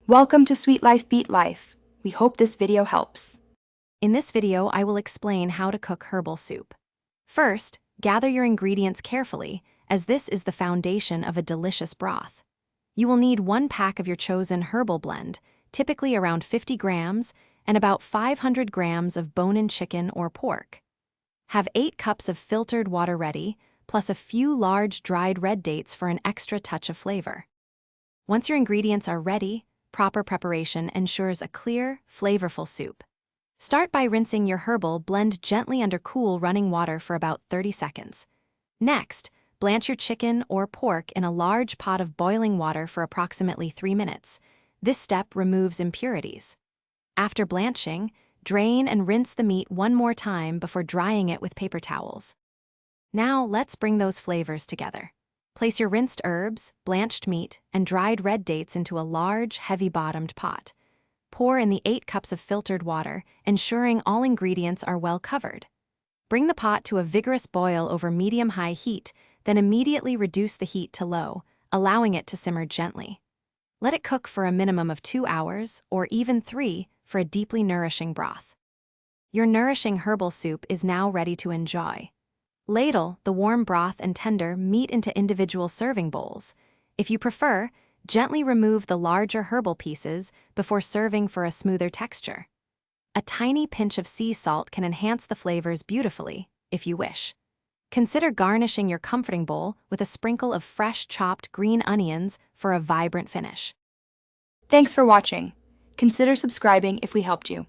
Welcome to Sweet Life Beat Life. We hope this video helps. In this video, I will explain how to cook herbal soup. First, gather your ingredients carefully, as this is the foundation of a delicious broth. You will need 1 pack of your chosen herbal blend, typically around 50 grams, and about 500 grams of bone-in chicken or pork. Have 8 cups of filtered water ready, plus a few large dried red dates for an extra touch of flavor. Once your ingredients are ready, proper preparation ensures a clear, flavorful soup. Start by rinsing your herbal blend gently under cool running water for about 30 seconds. Next, blanch your chicken or pork in a large pot of boiling water for approximately 3 minutes. This step removes impurities. After blanching, drain and rinse the meat one more time before drying it with paper towels. Now let's bring those flavors together. Place your rinsed herbs, blanched meat, and dried red dates into a large, heavy-bottomed pot. Pour in the 8 cups of filtered water, ensuring all ingredients are well covered. Bring the pot to a vigorous boil over medium-high heat, then immediately reduce the heat to low, allowing it to simmer gently. Let it cook for a minimum of 2 hours, or even 3, for a deeply nourishing broth. Your nourishing herbal soup is now ready to enjoy. Ladle the warm broth and tender meat into individual serving bowls. If you prefer, gently remove the larger herbal pieces before serving for a smoother texture. A tiny pinch of sea salt can enhance the flavors beautifully, if you wish. Consider garnishing your comforting bowl with a sprinkle of fresh chopped green onions for a vibrant finish. Thanks for watching. Consider subscribing if we helped you.